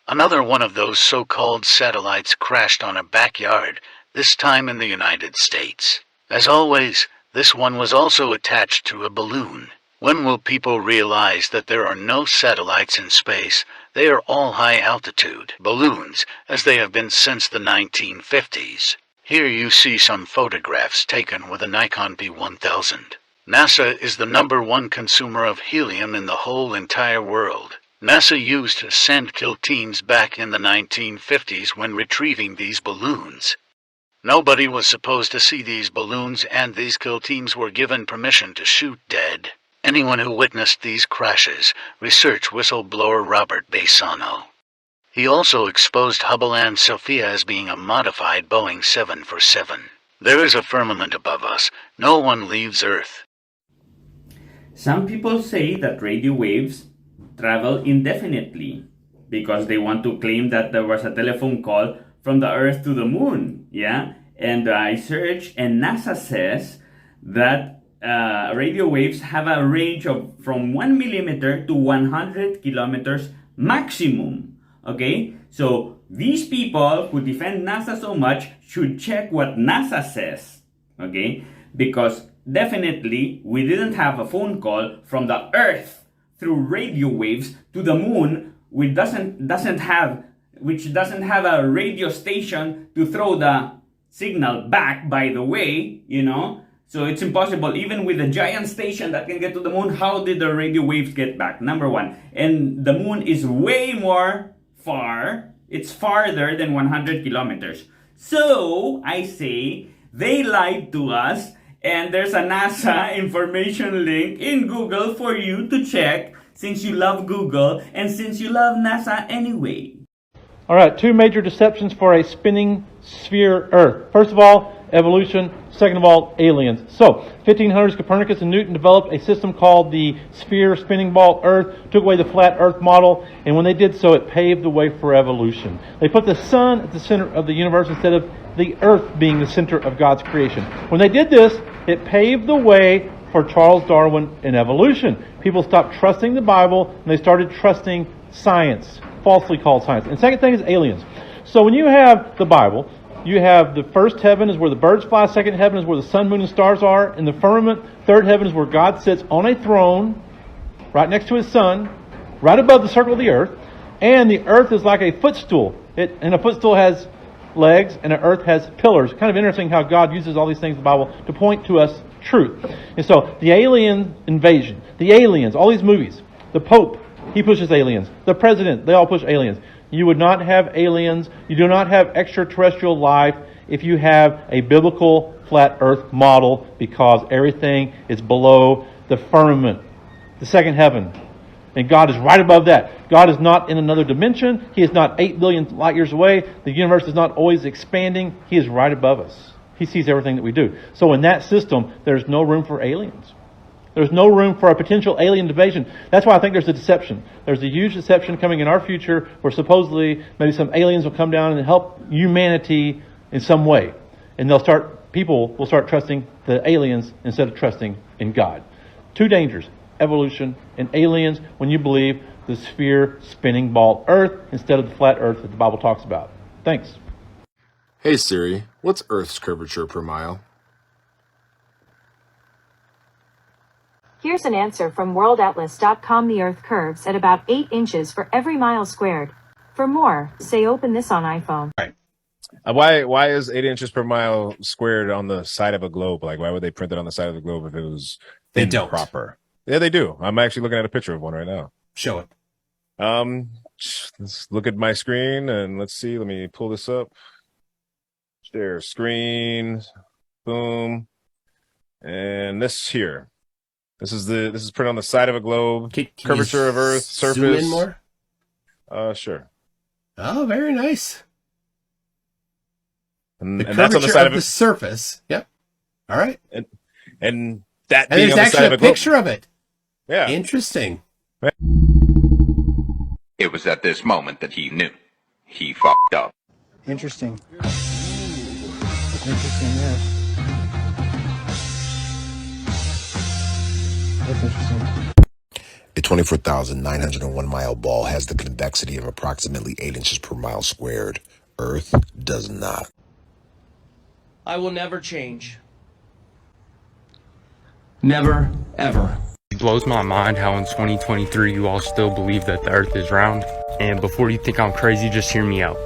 Another one of those so-called satellites crashed on a backyard, this time in the United States. As always, this one was also attached to a balloon. When will people realize that there are no satellites in space? They are all high-altitude balloons, as they have been since the 1950s. Here you see some photographs taken with a Nikon P1000. NASA is the #1 consumer of helium in the whole entire world. NASA used to send kill teams back in the 1950s when retrieving these balloons. Nobody was supposed to see these balloons, and these kill teams were given permission to shoot dead anyone who witnessed these crashes. Research whistleblower Robert Bassano. He also exposed Hubble and Sophia as being a modified Boeing 747. There is a firmament above us. No one leaves Earth. Some people say that radio waves travel indefinitely because they want to claim that there was a telephone call from the Earth to the moon. Yeah, and I searched, and NASA says that radio waves have a range of from 1 millimeter to 100 kilometers maximum. Okay, so these people who defend NASA so much should check what NASA says. Okay, because definitely we didn't have a phone call from the Earth through radio waves to the moon, which doesn't have a radio station to throw the signal back, by the way, so it's impossible. Even with a giant station that can get to the moon, how did the radio waves get back? Number one. And the moon is way more far. It's farther than 100 kilometers. So I say they lied to us. And there's a NASA information link in Google for you to check, since you love Google and since you love NASA anyway. All right, 2 major deceptions for a spinning sphere Earth. First of all, evolution. Second of all, aliens. So, 1500s, Copernicus and Newton developed a system called the sphere spinning ball Earth, took away the flat Earth model, and when they did so, it paved the way for evolution. They put the sun at the center of the universe instead of the Earth being the center of God's creation. When they did this, it paved the way for Charles Darwin and evolution. People stopped trusting the Bible, and they started trusting science, falsely called science. And second thing is aliens. So when you have the Bible, you have the first heaven is where the birds fly, second heaven is where the sun, moon, and stars are in the firmament, third heaven is where God sits on a throne, right next to his sun, right above the circle of the earth, and the earth is like a footstool. And a footstool has legs, and the earth has pillars. Kind of interesting how God uses all these things in the Bible to point to us truth. And so, the alien invasion, the aliens, all these movies, the Pope, he pushes aliens. The President, they all push aliens. You would not have aliens, you do not have extraterrestrial life if you have a biblical flat earth model, because everything is below the firmament, the second heaven. And God is right above that. God is not in another dimension. He is not 8 billion light years away. The universe is not always expanding. He is right above us. He sees everything that we do. So in that system, there's no room for aliens. There's no room for a potential alien invasion. That's why I think there's a deception. There's a huge deception coming in our future where supposedly maybe some aliens will come down and help humanity in some way. And people will start trusting the aliens instead of trusting in God. 2 dangers. Evolution and aliens when you believe the sphere spinning ball Earth instead of the flat Earth that the Bible talks about. Thanks. Hey Siri, what's Earth's curvature per mile? Here's an answer from worldatlas.com. The Earth curves at about 8 inches for every mile squared. For more, say open this on iPhone. Why is 8 inches per mile squared on the side of a globe? Like, why would they print it on the side of the globe if it was proper? Yeah, they do. I'm actually looking at a picture of one right now. Show it. Let's look at my screen and let's see. Let me pull this up. Share screen. Boom. And this here. This is printed on the side of a globe. Can curvature of Earth, surface. Zoom in more? Sure. Oh, very nice. And that's on the side of the surface. Yep. All right. And that and being there's on the actually side of a a globe. picture of it. Yeah. Interesting. It was at this moment that he knew. He fucked up. Interesting. Interesting, yes. That's interesting. A 24,901 mile ball has the convexity of approximately 8 inches per mile squared. Earth does not. I will never change. Never, ever. It blows my mind how in 2023 you all still believe that the earth is round. And before you think I'm crazy, just hear me out.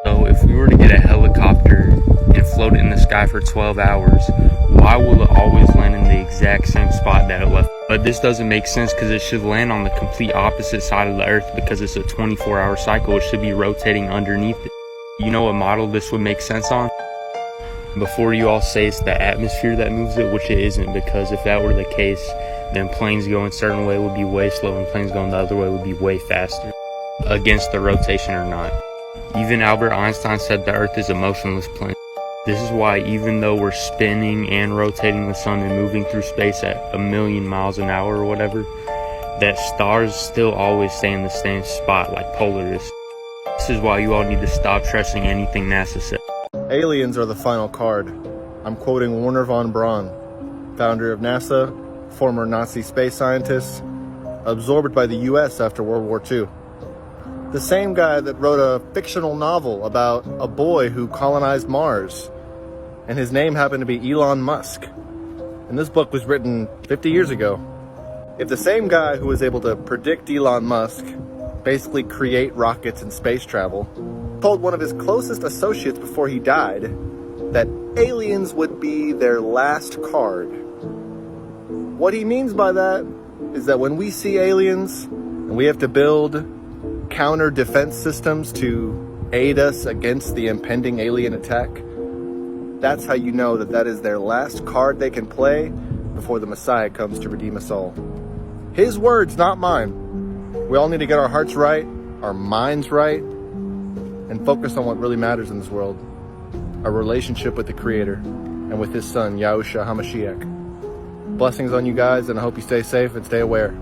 So if we were to get a helicopter and float it in the sky for 12 hours, why will it always land in the exact same spot that it left? But this doesn't make sense because it should land on the complete opposite side of the earth because it's a 24-hour cycle. It should be rotating underneath it. You know what model this would make sense on? Before you all say it's the atmosphere that moves it, which it isn't, because if that were the case, then planes going a certain way would be way slow and planes going the other way would be way faster, against the rotation or not. Even Albert Einstein said the earth is a motionless plane. This is why even though we're spinning and rotating the sun and moving through space at 1,000,000 miles an hour or whatever, that stars still always stay in the same spot like polarists. This is why you all need to stop trusting anything NASA says. Aliens are the final card. I'm quoting Wernher von Braun, founder of NASA, former Nazi space scientist, absorbed by the US after World War II. The same guy that wrote a fictional novel about a boy who colonized Mars, and his name happened to be Elon Musk. And this book was written 50 years ago. If the same guy who was able to predict Elon Musk, basically create rockets and space travel, told one of his closest associates before he died that aliens would be their last card. What he means by that is that when we see aliens and we have to build counter defense systems to aid us against the impending alien attack, that's how you know that that is their last card they can play before the Messiah comes to redeem us all. His words, not mine. We all need to get our hearts right, our minds right, and focus on what really matters in this world. Our relationship with the Creator and with His Son, Yahushua HaMashiach. Blessings on you guys, and I hope you stay safe and stay aware.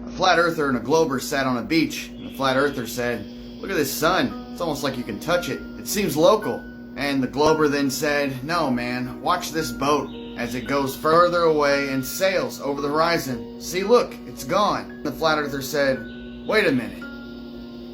A flat earther and a glober sat on a beach, and the flat earther said, "Look at this sun. It's almost like you can touch it. It seems local." And the glober then said, "No, man, watch this boat as it goes further away and sails over the horizon. See, look, it's gone." The flat earther said, "Wait a minute.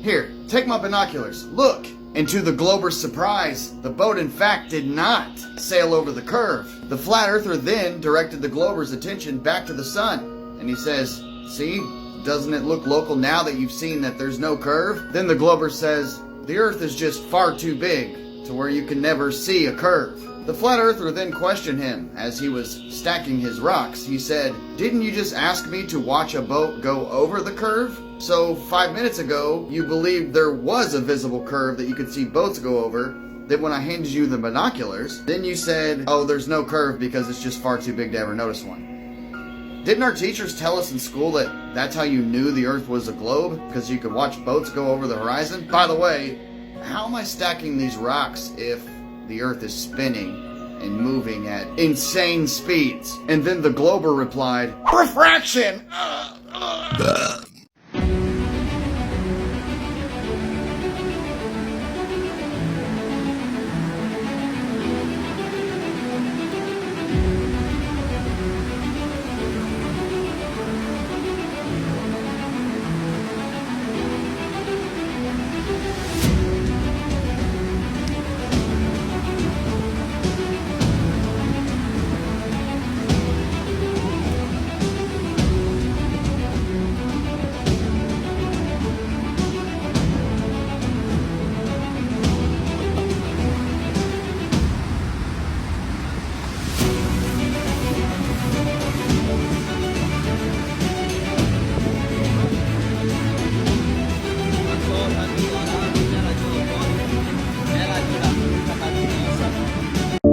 Here, take my binoculars. Look." And to the glober's surprise, the boat in fact did not sail over the curve. The flat earther then directed the glober's attention back to the sun, and he says, "See, doesn't it look local now that you've seen that there's no curve?" Then the glober says, "The earth is just far too big to where you can never see a curve." The flat earther then questioned him as he was stacking his rocks. He said, "Didn't you just ask me to watch a boat go over the curve? So 5 minutes ago, you believed there was a visible curve that you could see boats go over. Then when I handed you the binoculars, then you said, oh, there's no curve because it's just far too big to ever notice one." Didn't our teachers tell us in school that that's how you knew the earth was a globe? Because you could watch boats go over the horizon? By the way, how am I stacking these rocks if the earth is spinning and moving at insane speeds? And then the glober replied, "Refraction!"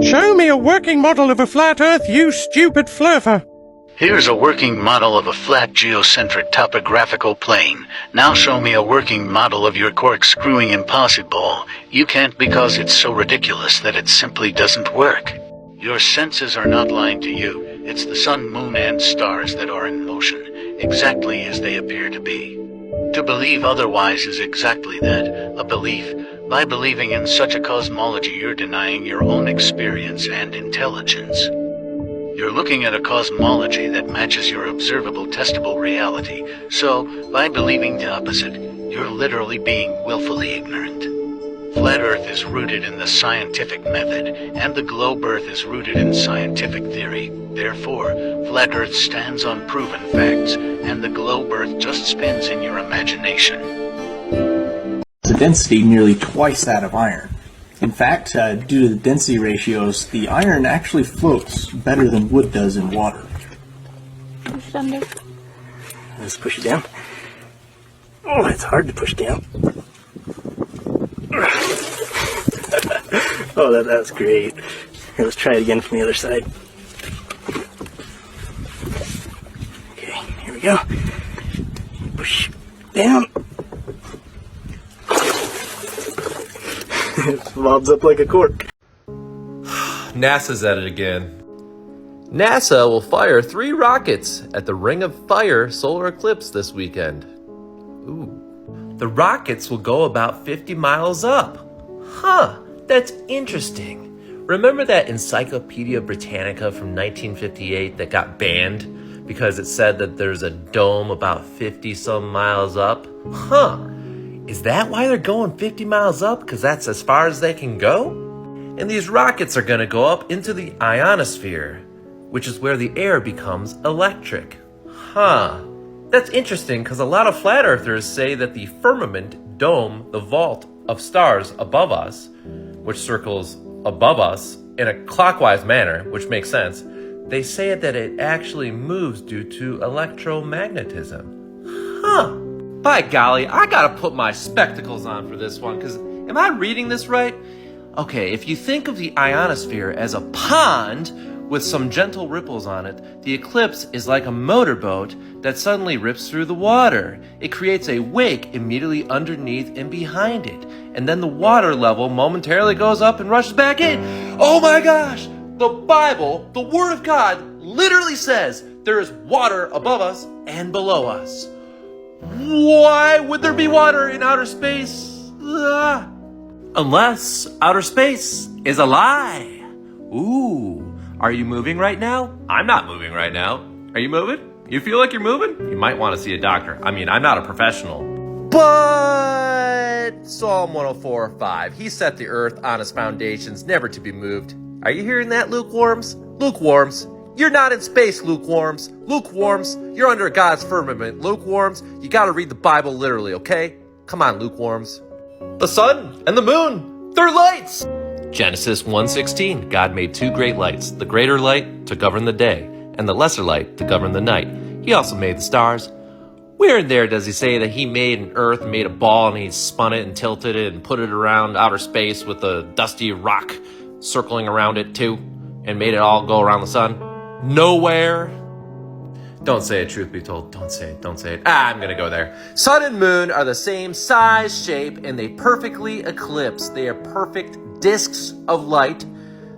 Show me a working model of a flat Earth, you stupid fluffer. Here's a working model of a flat geocentric topographical plane. Now show me a working model of your corkscrewing impossible. You can't because it's so ridiculous that it simply doesn't work. Your senses are not lying to you. It's the sun, moon, and stars that are in motion, exactly as they appear to be. To believe otherwise is exactly that, a belief. By believing in such a cosmology, you're denying your own experience and intelligence. You're looking at a cosmology that matches your observable, testable reality. So, by believing the opposite, you're literally being willfully ignorant. Flat Earth is rooted in the scientific method, and the globe Earth is rooted in scientific theory. Therefore, Flat Earth stands on proven facts, and the globe Earth just spins in your imagination. The density nearly twice that of iron. In fact, due to the density ratios, the iron actually floats better than wood does in water. Push it under. Let's push it down. Oh, it's hard to push down. Oh, that was great. Here, let's try it again from the other side. Okay, here we go. Push down. It bobs up like a cork. NASA's at it again. NASA will fire 3 rockets at the Ring of Fire solar eclipse this weekend. Ooh. The rockets will go about 50 miles up. Huh, that's interesting. Remember that Encyclopedia Britannica from 1958 that got banned because it said that there's a dome about 50 some miles up? Huh. Is that why they're going 50 miles up? Because that's as far as they can go? And these rockets are going to go up into the ionosphere, which is where the air becomes electric. Huh. That's interesting because a lot of flat earthers say that the firmament, dome, the vault of stars above us, which circles above us in a clockwise manner, which makes sense, they say that it actually moves due to electromagnetism. Huh. By golly, I gotta put my spectacles on for this one, because am I reading this right? Okay, if you think of the ionosphere as a pond with some gentle ripples on it, the eclipse is like a motorboat that suddenly rips through the water. It creates a wake immediately underneath and behind it, and then the water level momentarily goes up and rushes back in. Oh my gosh! The Bible, the Word of God, literally says there is water above us and below us. Why would there be water in outer space? Unless outer space is a lie. Ooh, are you moving right now? I'm not moving right now. Are you moving? You feel like you're moving? You might want to see a doctor. I mean, I'm not a professional. But Psalm 104:5, he set the earth on its foundations, never to be moved. Are you hearing that, lukewarms? Lukewarms. You're not in space, lukewarms. Lukewarms, you're under God's firmament. Lukewarms, you gotta read the Bible literally, okay? Come on, lukewarms. The sun and the moon, they're lights. Genesis 1:16, God made 2 great lights, the greater light to govern the day, and the lesser light to govern the night. He also made the stars. Where in there does he say that he made an earth and made a ball and he spun it and tilted it and put it around outer space with a dusty rock circling around it too, and made it all go around the sun? Nowhere. Don't say it, truth be told. Don't say it, don't say it. I'm gonna go there. Sun and moon are the same size, shape, and they perfectly eclipse. They are perfect discs of light.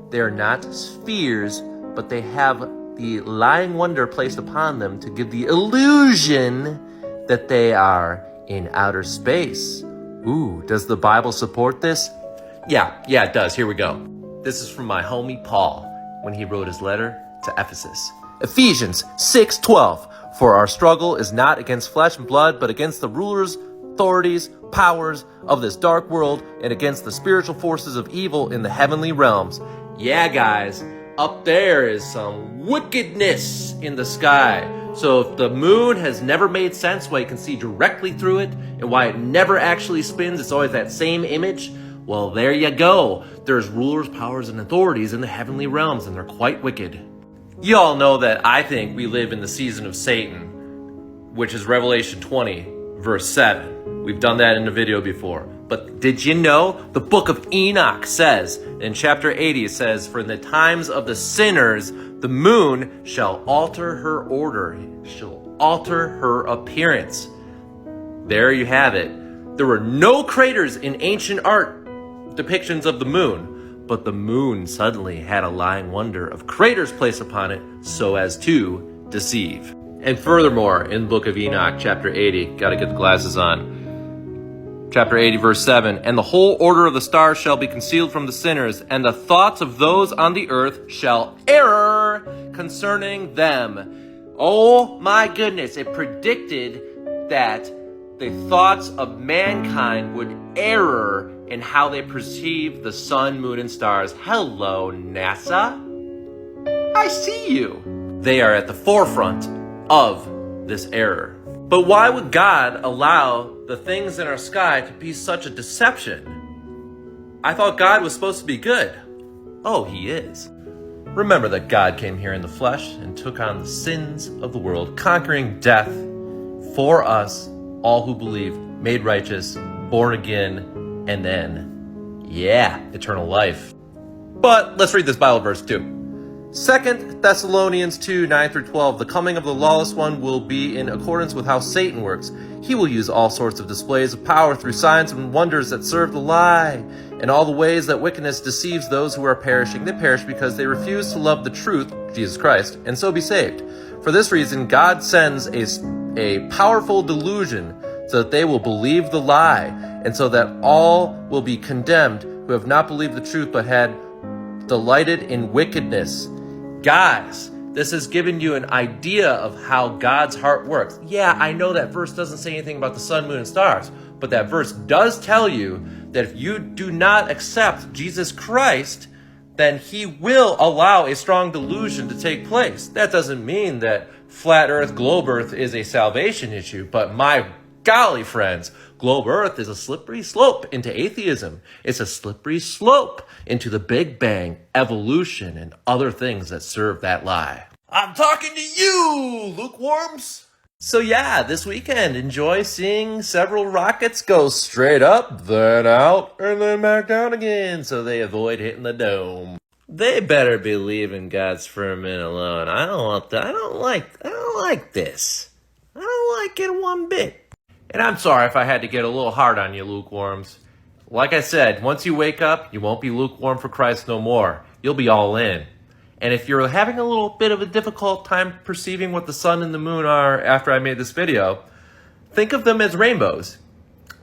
They are not spheres, but they have the lying wonder placed upon them to give the illusion that they are in outer space. Ooh, does the Bible support this? Yeah, it does. Here we go. This is from my homie Paul when he wrote his letter to Ephesus. Ephesians 6:12. For our struggle is not against flesh and blood, but against the rulers, authorities, powers of this dark world, and against the spiritual forces of evil in the heavenly realms. Yeah, guys, up there is some wickedness in the sky. So if the moon has never made sense, why you can see directly through it, and why it never actually spins, it's always that same image, well, there you go. There's rulers, powers, and authorities in the heavenly realms, and they're quite wicked. You all know that I think we live in the season of Satan, which is Revelation 20, verse 7. We've done that in a video before. But did you know the book of Enoch says, in chapter 80, it says, for in the times of the sinners, the moon shall alter her order. She'll alter her appearance. There you have it. There were no craters in ancient art depictions of the moon, but the moon suddenly had a lying wonder of craters placed upon it so as to deceive. And furthermore, in the book of Enoch, chapter 80, gotta get the glasses on. Chapter 80, verse 7, and the whole order of the stars shall be concealed from the sinners, and the thoughts of those on the earth shall err concerning them. Oh my goodness, it predicted that the thoughts of mankind would err in how they perceive the sun, moon, and stars. Hello, NASA. I see you. They are at the forefront of this error. But why would God allow the things in our sky to be such a deception? I thought God was supposed to be good. Oh, he is. Remember that God came here in the flesh and took on the sins of the world, conquering death for us, all who believe, made righteous, born again, and then, eternal life. But let's read this Bible verse too. 2 Thessalonians 2, 9 through 12, the coming of the lawless one will be in accordance with how Satan works. He will use all sorts of displays of power through signs and wonders that serve the lie, and all the ways that wickedness deceives those who are perishing. They perish because they refuse to love the truth, Jesus Christ, and so be saved. For this reason, God sends a powerful delusion so that they will believe the lie, and so that all will be condemned who have not believed the truth but had delighted in wickedness. Guys, this has given you an idea of how God's heart works. Yeah, I know that verse doesn't say anything about the sun, moon, and stars, but that verse does tell you that if you do not accept Jesus Christ, then he will allow a strong delusion to take place. That doesn't mean that flat earth, globe earth is a salvation issue, but my golly, friends, globe earth is a slippery slope into atheism. It's a slippery slope into the Big Bang, evolution, and other things that serve that lie. I'm talking to you, lukewarms! So this weekend, enjoy seeing several rockets go straight up, then out, and then back down again, so they avoid hitting the dome. They better be leaving God's firmament alone. I don't like this. I don't like it one bit. And I'm sorry if I had to get a little hard on you, lukewarms. Like I said, once you wake up, you won't be lukewarm for Christ no more. You'll be all in. And if you're having a little bit of a difficult time perceiving what the sun and the moon are after I made this video, think of them as rainbows.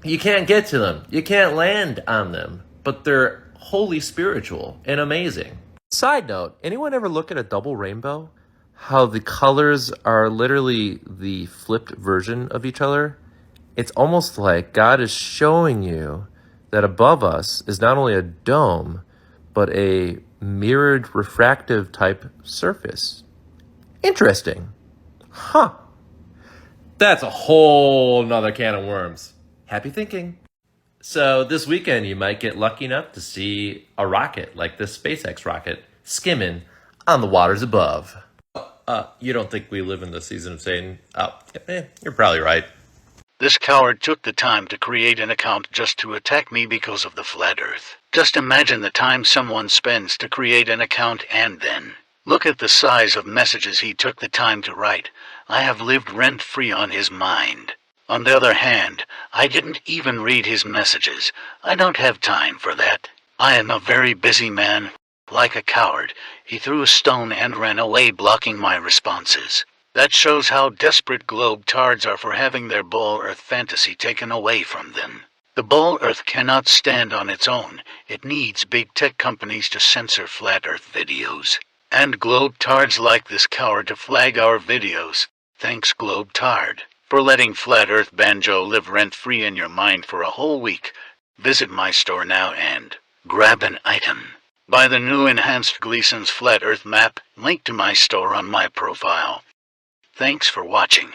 You can't get to them. You can't land on them. But they're wholly spiritual and amazing. Side note, anyone ever look at a double rainbow? How the colors are literally the flipped version of each other? It's almost like God is showing you that above us is not only a dome, but a mirrored refractive type surface. Interesting. Huh. That's a whole nother can of worms. Happy thinking. So this weekend you might get lucky enough to see a rocket like this SpaceX rocket skimming on the waters above. You don't think we live in the season of Satan? Oh, you're probably right. This coward took the time to create an account just to attack me because of the flat earth. Just imagine the time someone spends to create an account and then look at the size of messages he took the time to write. I have lived rent-free on his mind. On the other hand, I didn't even read his messages. I don't have time for that. I am a very busy man. Like a coward, he threw a stone and ran away, blocking my responses. That shows how desperate globe-tards are for having their ball Earth fantasy taken away from them. The ball Earth cannot stand on its own. It needs big tech companies to censor flat Earth videos. And globe-tards like this coward to flag our videos. Thanks, globe-tard, for letting flat Earth banjo live rent-free in your mind for a whole week. Visit my store now and grab an item. Buy the new enhanced Gleason's Flat Earth map, linked to my store on my profile. Thanks for watching.